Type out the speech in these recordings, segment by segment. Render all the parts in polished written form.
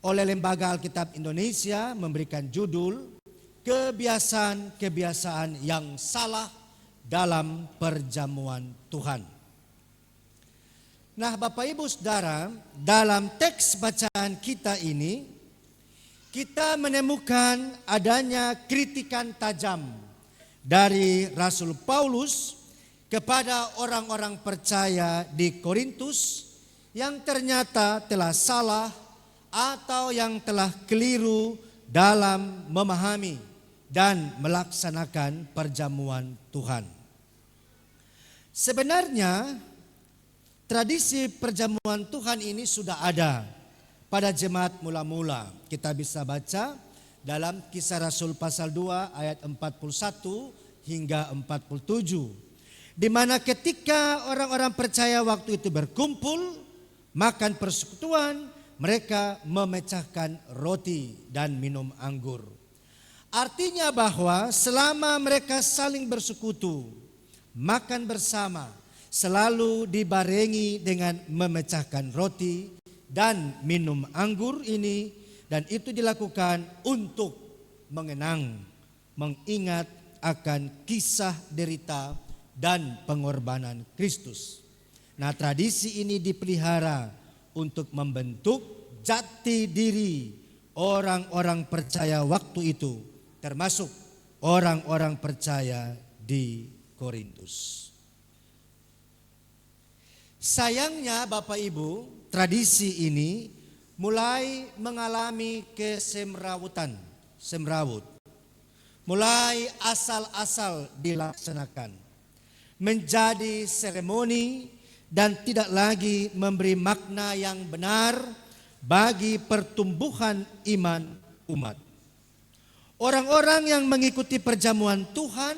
oleh Lembaga Alkitab Indonesia memberikan judul Kebiasaan-kebiasaan yang salah dalam perjamuan Tuhan. Nah, Bapak Ibu Saudara, dalam teks bacaan kita ini kita menemukan adanya kritikan tajam dari Rasul Paulus kepada orang-orang percaya di Korintus yang ternyata telah salah atau yang telah keliru dalam memahami dan melaksanakan perjamuan Tuhan. Sebenarnya tradisi perjamuan Tuhan ini sudah ada pada jemaat mula-mula. Kita bisa baca dalam Kisah Rasul pasal 2 ayat 41 hingga 47. Di mana ketika orang-orang percaya waktu itu berkumpul, makan persekutuan, mereka memecahkan roti dan minum anggur. Artinya bahwa selama mereka saling bersekutu, makan bersama, selalu dibarengi dengan memecahkan roti dan minum anggur ini, dan itu dilakukan untuk mengenang, mengingat akan kisah derita dan pengorbanan Kristus. Nah, tradisi ini dipelihara untuk membentuk jati diri orang-orang percaya waktu itu, termasuk orang-orang percaya di Korintus. Sayangnya Bapak Ibu, tradisi ini mulai mengalami semrawut. Mulai asal-asal dilaksanakan, menjadi seremoni dan tidak lagi memberi makna yang benar bagi pertumbuhan iman umat. Orang-orang yang mengikuti perjamuan Tuhan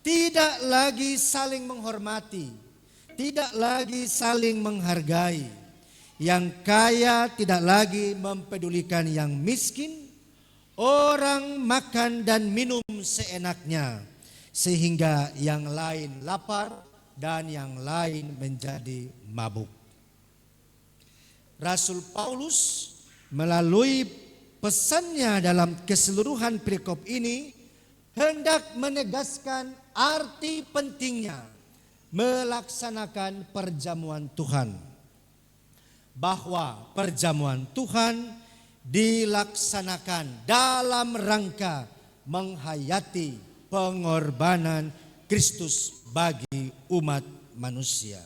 tidak lagi saling menghormati, tidak lagi saling menghargai. Yang kaya tidak lagi mempedulikan yang miskin. Orang makan dan minum seenaknya, sehingga yang lain lapar dan yang lain menjadi mabuk. Rasul Paulus melalui pesannya dalam keseluruhan perikop ini hendak menegaskan arti pentingnya melaksanakan perjamuan Tuhan. Bahwa perjamuan Tuhan dilaksanakan dalam rangka menghayati pengorbanan Kristus bagi umat manusia.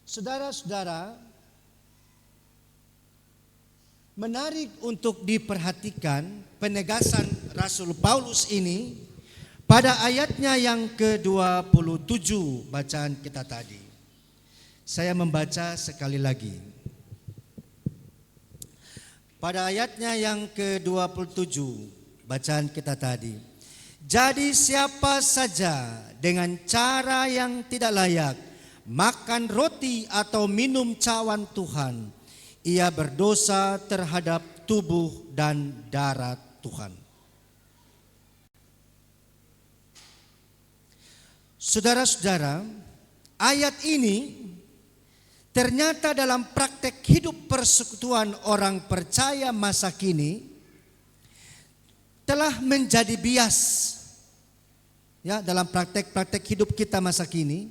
Saudara-saudara, menarik untuk diperhatikan penegasan Rasul Paulus ini pada ayatnya yang ke-27 bacaan kita tadi. Saya membaca sekali lagi. Pada ayatnya yang ke-27 bacaan kita tadi. Jadi siapa saja dengan cara yang tidak layak makan roti atau minum cawan Tuhan, ia berdosa terhadap tubuh dan darah Tuhan. Saudara-saudara, ayat ini ternyata dalam praktek hidup persekutuan orang percaya masa kini telah menjadi bias. Ya, dalam praktek-praktek hidup kita masa kini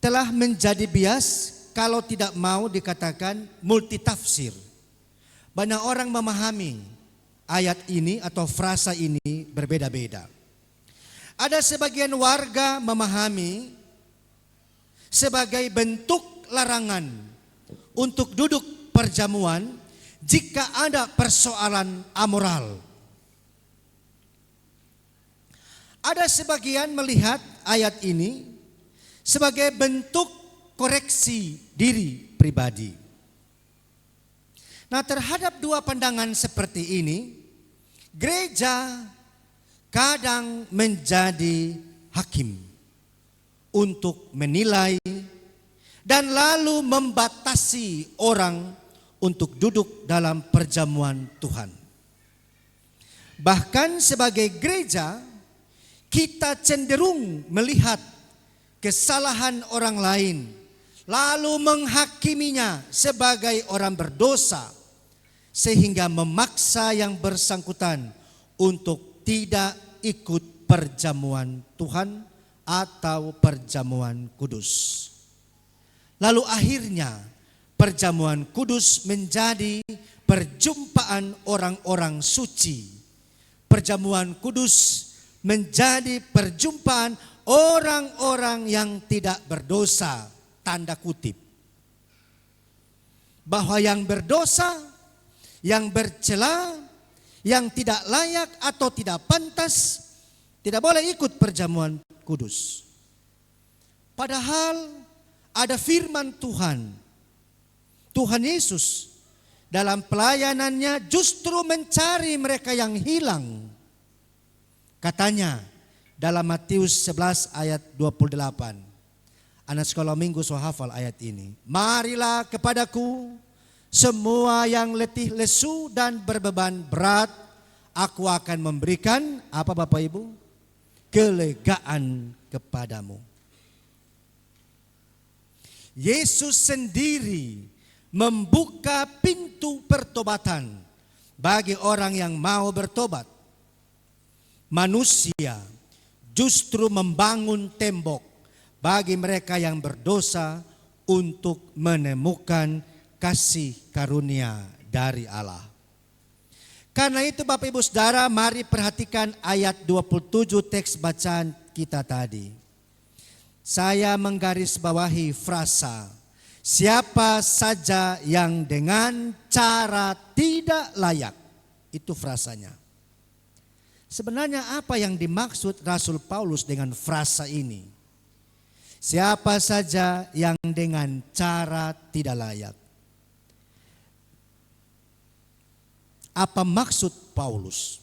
telah menjadi bias, kalau tidak mau dikatakan multitafsir. Banyak orang memahami ayat ini atau frasa ini berbeda-beda. Ada sebagian warga memahami sebagai bentuk larangan untuk duduk perjamuan jika ada persoalan amoral. Ada sebagian melihat ayat ini sebagai bentuk koreksi diri pribadi. Nah, terhadap dua pandangan seperti ini, gereja kadang menjadi hakim untuk menilai dan lalu membatasi orang untuk duduk dalam perjamuan Tuhan. Bahkan sebagai gereja, kita cenderung melihat kesalahan orang lain, lalu menghakiminya sebagai orang berdosa, sehingga memaksa yang bersangkutan untuk tidak ikut perjamuan Tuhan atau perjamuan kudus. Lalu akhirnya perjamuan kudus menjadi perjumpaan orang-orang suci. Perjamuan kudus menjadi perjumpaan orang-orang yang tidak berdosa, tanda kutip. Bahwa yang berdosa, yang bercela, yang tidak layak atau tidak pantas, tidak boleh ikut perjamuan kudus. Padahal ada firman Tuhan. Tuhan Yesus dalam pelayanannya justru mencari mereka yang hilang. Katanya dalam Matius 11 ayat 28. Anak sekolah minggu so hafal ayat ini. Marilah kepadaku semua yang letih lesu dan berbeban berat, aku akan memberikan apa Bapak Ibu? Kelegaan kepadamu. Yesus sendiri membuka pintu pertobatan bagi orang yang mau bertobat. Manusia justru membangun tembok bagi mereka yang berdosa untuk menemukan kasih karunia dari Allah. Karena itu Bapak Ibu Saudara, mari perhatikan ayat 27 teks bacaan kita tadi. Saya menggarisbawahi frasa, siapa saja yang dengan cara tidak layak. Itu frasanya. Sebenarnya apa yang dimaksud Rasul Paulus dengan frasa ini? Siapa saja yang dengan cara tidak layak. Apa maksud Paulus?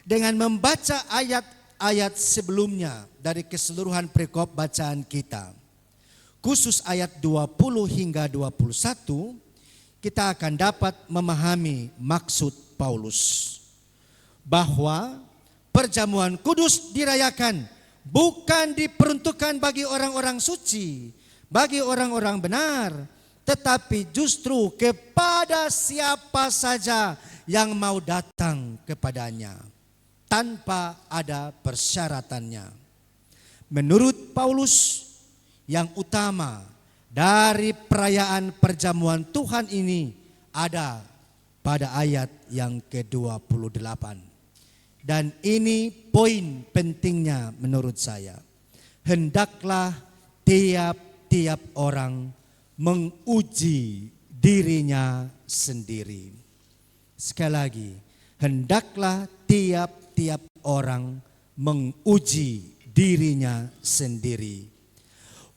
Dengan membaca ayat-ayat sebelumnya dari keseluruhan perikop bacaan kita, khusus ayat 20 hingga 21, kita akan dapat memahami maksud Paulus. Bahwa perjamuan kudus dirayakan bukan diperuntukkan bagi orang-orang suci, bagi orang-orang benar, tetapi justru kepada siapa saja yang mau datang kepadanya tanpa ada persyaratannya. Menurut Paulus, yang utama dari perayaan perjamuan Tuhan ini ada pada ayat yang ke-28. Dan ini poin pentingnya menurut saya. Hendaklah tiap-tiap orang menguji dirinya sendiri. Sekali lagi, hendaklah tiap-tiap orang menguji dirinya sendiri.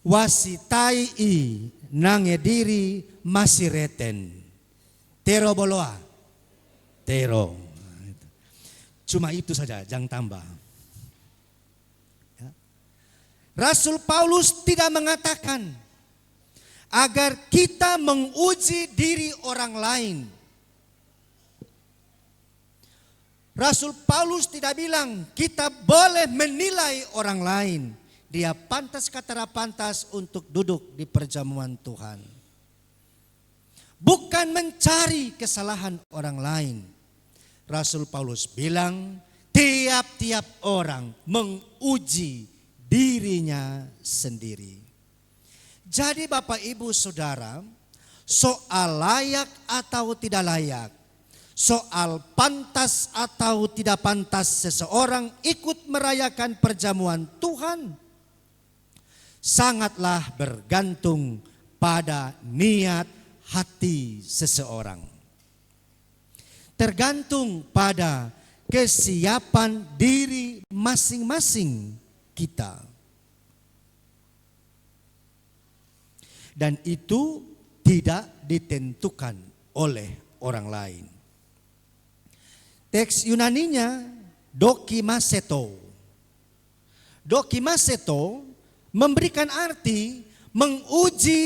Wasitai nange diri masih reten. Tero boloa. Tero. Cuma itu saja, jangan tambah. Ya. Rasul Paulus tidak mengatakan agar kita menguji diri orang lain. Rasul Paulus tidak bilang kita boleh menilai orang lain. Dia pantas kata pantas untuk duduk di perjamuan Tuhan. Bukan mencari kesalahan orang lain. Rasul Paulus bilang tiap-tiap orang menguji dirinya sendiri. Jadi Bapak Ibu Saudara, soal layak atau tidak layak, soal pantas atau tidak pantas seseorang ikut merayakan perjamuan Tuhan, sangatlah bergantung pada niat hati seseorang. Tergantung pada kesiapan diri masing-masing kita. Dan itu tidak ditentukan oleh orang lain. Teks Yunaninya dokimaseto. Dokimaseto memberikan arti menguji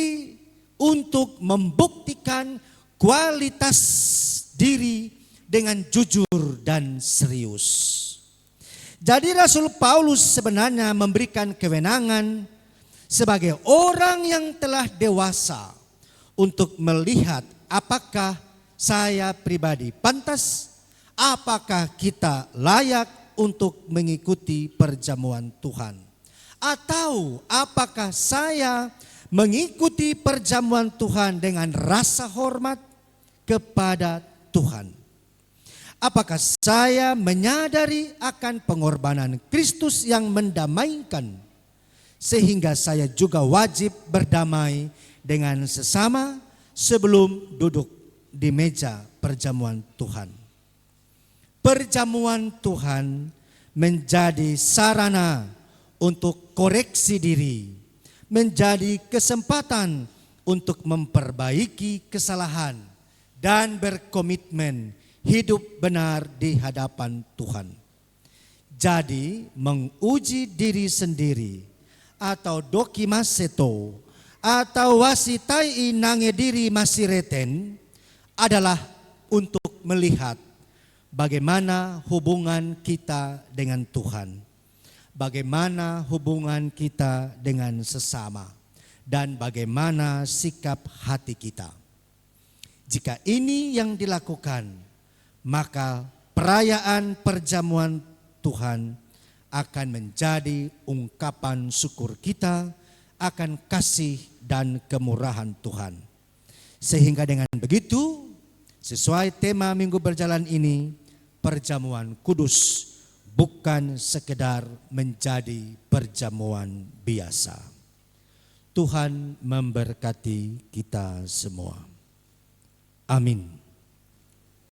untuk membuktikan kualitas diri dengan jujur dan serius. Jadi Rasul Paulus sebenarnya memberikan kewenangan sebagai orang yang telah dewasa untuk melihat apakah saya pribadi pantas, apakah kita layak untuk mengikuti perjamuan Tuhan, atau apakah saya mengikuti perjamuan Tuhan dengan rasa hormat kepada Tuhan. Apakah saya menyadari akan pengorbanan Kristus yang mendamaikan, sehingga saya juga wajib berdamai dengan sesama sebelum duduk di meja perjamuan Tuhan. Perjamuan Tuhan menjadi sarana untuk koreksi diri, menjadi kesempatan untuk memperbaiki kesalahan dan berkomitmen hidup benar di hadapan Tuhan. Jadi menguji diri sendiri atau dokimaseto atau wasitai nange diri masireten adalah untuk melihat bagaimana hubungan kita dengan Tuhan, bagaimana hubungan kita dengan sesama, dan bagaimana sikap hati kita. Jika ini yang dilakukan, maka perayaan perjamuan Tuhan akan menjadi ungkapan syukur kita akan kasih dan kemurahan Tuhan. Sehingga dengan begitu, sesuai tema minggu berjalan ini, perjamuan kudus bukan sekedar menjadi perjamuan biasa. Tuhan memberkati kita semua. Amin.